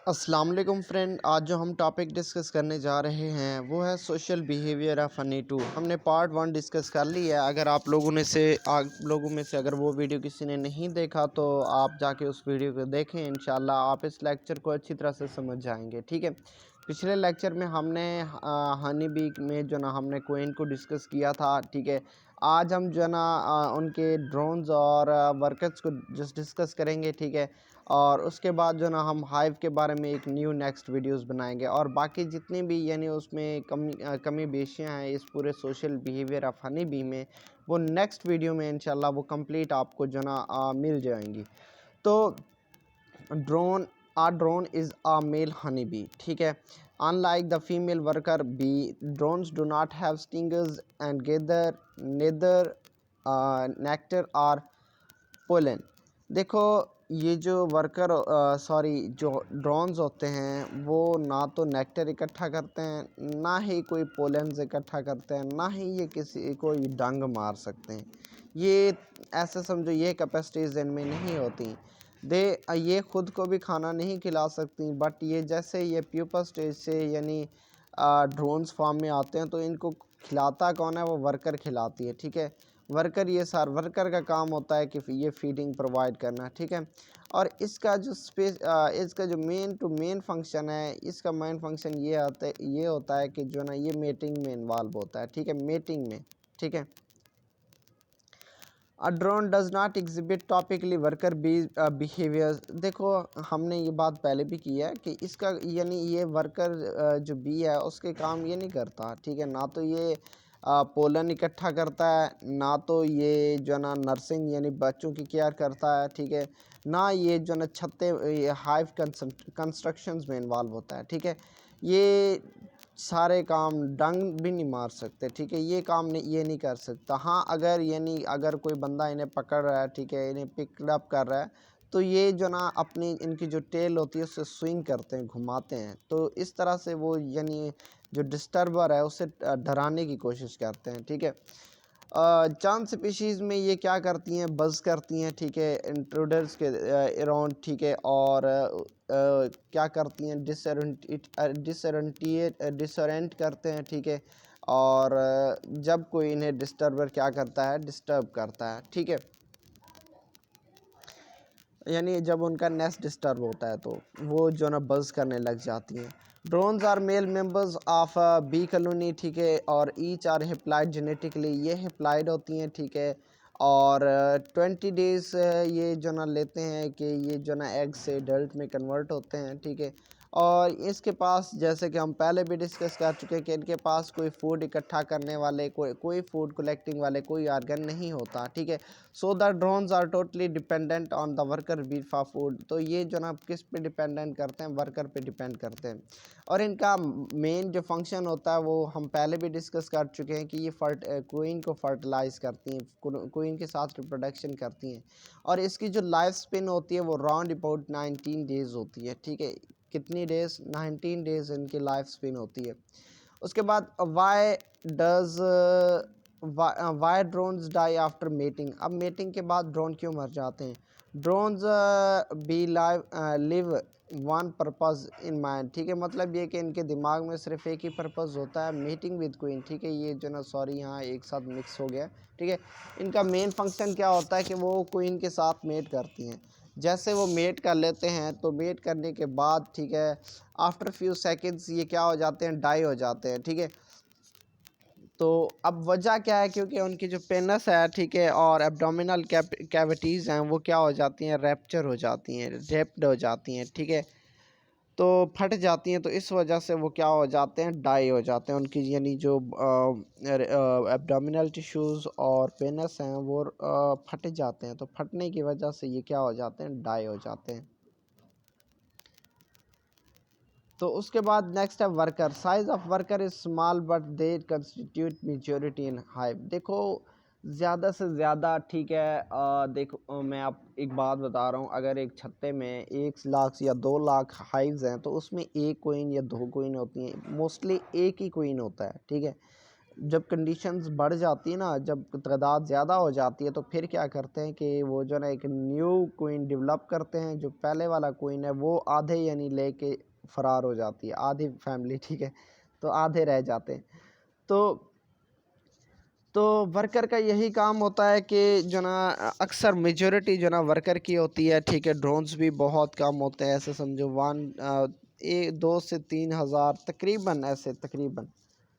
अस्सलाम वालेकुम फ्रेंड। आज जो हम टॉपिक डिस्कस करने जा रहे हैं वो है social behaviour of honey too. हमने पार्ट 1 डिस्कस कर लिया है। अगर आप लोगों में से अगर वो वीडियो किसी ने नहीं देखा तो आप जाके उस वीडियो को देखें। इंशाल्लाह आप इस लेक्चर को अच्छी तरह से समझ जाएंगे। ठीक है, पिछले लेक्चर में हमने हनी बी में जो ना हमने क्वीन को डिस्कस किया था। ठीक है, आज हम जो ना उनके ड्रोन्स और वर्कर्स को जस्ट डिस्कस करेंगे। ठीक है, और उसके बाद जो ना हम हाइव के बारे में एक न्यू नेक्स्ट वीडियोस बनाएंगे और बाकी जितनी भी यानी उसमें कमी बेशियाँ हैं इस पूरे social behaviour of honey bee में, वो नेक्स्ट वीडियो में इंशाल्लाह वो कंप्लीट आपको जो ना मिल जाएंगी। तो drone is a male honey bee. ठीक है, unlike the female worker bee, drones do not have stingers and gather neither nectar or pollen। देखो, ये जो जो ड्रोन्स होते हैं वो ना तो नेक्टर इकट्ठा करते हैं, ना ही कोई पोलेंस इकट्ठा करते हैं, ना ही ये किसी को ये डंग मार सकते हैं। ये ऐसे समझो ये कैपेसिटीज़ इनमें नहीं होती। दे ये खुद को भी खाना नहीं खिला सकती, बट ये जैसे ये प्यूपा स्टेज से यानी ड्रोन्स फार्म में आते हैं तो इनको खिलाता कौन है? वो वर्कर खिलाती है। ठीक है, वर्कर का काम होता है कि ये फीडिंग प्रोवाइड करना। ठीक है, और इसका जो मेन फंक्शन है, इसका मेन फंक्शन ये होता है कि जो ना ये मेटिंग में इन्वॉल्व होता है। ठीक है, मेटिंग में। ठीक है, a drone does not exhibit topically worker behaviours. देखो, हमने ये बात पहले भी की है कि इसका यानी ये वर्कर जो बी है उसके काम ये नहीं करता। ठीक है, ना तो ये पोलन इकट्ठा करता है, ना तो ये जो ना नर्सिंग यानी बच्चों की केयर करता है। ठीक है, ना ये जो ना हाइव कंस्ट्रक्शंस में इन्वॉल्व होता है। ठीक है, ये सारे काम डंग भी नहीं मार सकते। ठीक है, ये काम ये नहीं कर सकता। हाँ, अगर कोई बंदा इन्हें पकड़ रहा है, ठीक है, इन्हें पिकअप कर रहा है, तो ये जो ना अपनी इनकी जो टेल होती है उससे स्विंग करते हैं, घुमाते हैं। तो इस तरह से वो यानी जो डिस्टर्बर है उसे डराने की कोशिश करते हैं। ठीक है, चांद स्पीशीज़ में ये क्या करती हैं? बज़ करती हैं। ठीक है, इंट्रूडर्स के अराउंड। ठीक है, और क्या करती हैं? डिसोरेंट करते हैं। ठीक है, और जब कोई इन्हें डिस्टर्बर क्या करता है? डिस्टर्ब करता है। ठीक है, यानी जब उनका नेस्ट डिस्टर्ब होता है तो वो जो ना बज़ करने लग जाती हैं। Drones are male members of bee colony. ठीक है, और ईच आर हिप्लाइड जेनेटिकली, ये हिप्लाइड होती हैं। ठीक है, और 20 डेज़ ये जो ना लेते हैं कि ये जो ना एग से एडल्ट में कन्वर्ट होते हैं। ठीक है, और इसके पास जैसे कि हम पहले भी डिस्कस कर चुके हैं कि इनके पास कोई फूड इकट्ठा करने वाले कोई फूड कलेक्टिंग वाले कोई ऑर्गन नहीं होता। ठीक है, so the drones are totally dependent on the worker bee for food. तो ये जो ना किस पे डिपेंडेंट करते हैं? वर्कर पे डिपेंड करते हैं। और इनका मेन जो फंक्शन होता है वो हम पहले भी डिस्कस कर चुके हैं कि ये क्वीन को फर्टिलाइज करती हैं, क्वीन के साथ रिप्रोडक्शन करती हैं। और इसकी जो लाइफ स्पेन होती है वो राउंड अबाउट 19 डेज़ होती है। ठीक है, कितनी डेज़? 19 डेज़ इनकी लाइफ स्पेन होती है। उसके बाद why drones die after mating. अब मेटिंग के बाद ड्रोन क्यों मर जाते हैं? Drones bee live one purpose in mind. ठीक है, मतलब ये कि इनके दिमाग में सिर्फ एक ही पर्पज़ होता है, मीटिंग विद क्वीन। ठीक है, ये जो ना यहाँ एक साथ मिक्स हो गया। ठीक है, इनका मेन फंक्शन क्या होता है कि वो क्वीन के साथ मेट करती हैं। जैसे वो मेट कर लेते हैं तो मेट करने के बाद, ठीक है, आफ्टर फ्यू सेकेंड्स ये क्या हो जाते हैं? डाई हो जाते हैं। ठीक है, तो अब वजह क्या है? क्योंकि उनकी जो पेनस है, ठीक है, और एब्डोमिनल कैविटीज़ हैं वो क्या हो जाती हैं? रैप्चर हो जाती हैं, रेप्ड हो जाती हैं। ठीक है, तो फट जाती हैं। तो इस वजह से वो क्या हो जाते हैं? डाई हो जाते हैं। उनकी यानी जो एब्डोमिनल टिश्यूज़ और पेनस हैं वो फट जाते हैं। तो फटने की वजह से ये क्या हो जाते हैं? डाई हो जाते हैं। तो उसके बाद नेक्स्ट है worker. Size of worker is small but they constitute majority in hive. देखो, ज़्यादा से ज़्यादा, ठीक है, देखो मैं आप एक बात बता रहा हूँ, अगर एक छत्ते में 1 लाख या 2 लाख हाइव्स हैं तो उसमें एक क्वीन या 2 क्वीन होती हैं, मोस्टली एक ही क्वीन होता है। ठीक है, जब कंडीशंस बढ़ जाती है ना, जब तादाद ज़्यादा हो जाती है, तो फिर क्या करते हैं कि वो जो ना एक न्यू क्वीन डेवलप करते हैं। जो पहले वाला क्वीन है वो आधे यानी लेके फ़रार हो जाती है, आधी फैमिली, ठीक है, तो आधे रह जाते हैं। तो वर्कर का यही काम होता है कि जो ना अक्सर मेजॉरिटी जो ना वर्कर की होती है, ठीक है। ड्रोन्स भी बहुत कम होते हैं, ऐसे समझो 2 से 3 हज़ार तकरीबन, ऐसे तकरीबन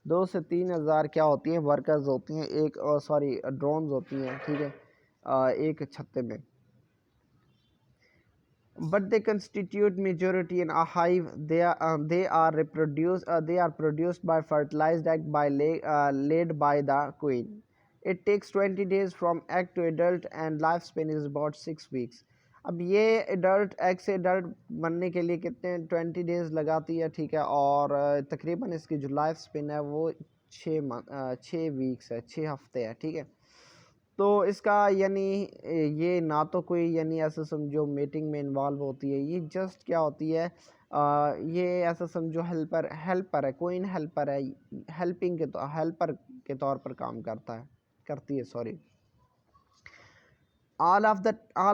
2 से 3 हज़ार क्या होती हैं, वर्कर्स होती हैं, एक सॉरी ड्रोन्स होती हैं, ठीक है, एक छत्ते में। But they constitute majority in a hive. They are produced by fertilized egg laid by the queen. It takes 20 days from egg to adult and lifespan is about 6 weeks. अब ये adult egg से adult बनने के लिए कितने 20 days लगाती है, ठीक है। और तकरीबन इसकी जो लाइफ स्पेन है वो 6 वीक्स है, 6 हफ्ते है, ठीक है। तो इसका यानी ये ना तो कोई यानी ऐसा समझो मीटिंग में इन्वॉल्व होती है, ये जस्ट क्या होती है, ये ऐसा समझो हेल्पर है, कोई हेल्पर है, हेल्पर के तौर पर काम करती है, sorry. All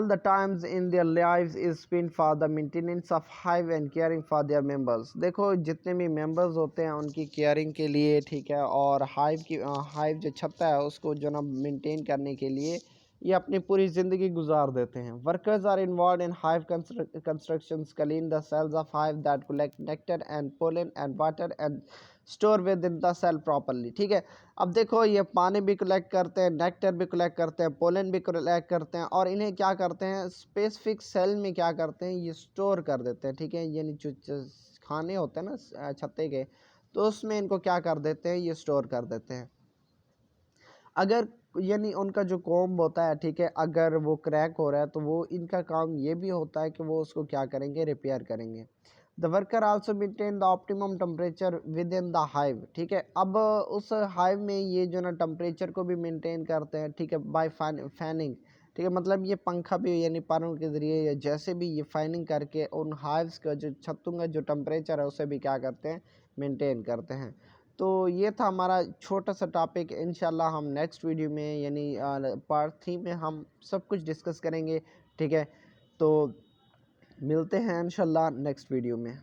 the times in their lives is spent for the maintenance of hive and caring for their members। देखो जितने भी मेंबर्स होते हैं उनकी केयरिंग के लिए, ठीक है, और हाइव जो छत्ता है उसको जो ना मेंटेन करने के लिए ये अपनी पूरी ज़िंदगी गुजार देते हैं। Workers are involved in hive constructions, clean the cells of hive that collect nectar and pollen and water and store within the cell properly, ठीक है। अब देखो ये पानी भी कलेक्ट करते हैं, नेक्टर भी कलेक्ट करते हैं, पोलन भी कलेक्ट करते हैं, और इन्हें क्या करते हैं, स्पेसिफिक सेल में क्या करते हैं, ये स्टोर कर देते हैं, ठीक है। यानी जो खाने होते हैं ना छत्ते के, तो उसमें इनको क्या कर देते हैं, ये स्टोर कर देते हैं। अगर यानी उनका जो कॉम्ब होता है, ठीक है, अगर वो क्रैक हो रहा है तो वो इनका काम ये भी होता है कि वो उसको क्या करेंगे, रिपेयर करेंगे। The worker also maintain the optimum temperature with in the hive, ठीक है। अब उस हाइव में ये जो ना टेम्परेचर को भी मेंटेन करते हैं, ठीक है, बाय फैनिंग, ठीक है। मतलब ये पंखा भी यानी पैरों के ज़रिए या जैसे भी ये फैनिंग करके उन हाइव्स का जो छत्तों का जो टेम्परेचर है उसे भी क्या करते हैं, मेंटेन करते हैं। तो ये था हमारा छोटा सा टॉपिक। इंशाल्लाह हम नेक्स्ट वीडियो में यानी पार्ट 3 में हम सब कुछ डिस्कस करेंगे, ठीक है। तो मिलते हैं इंशाल्लाह नेक्स्ट वीडियो में।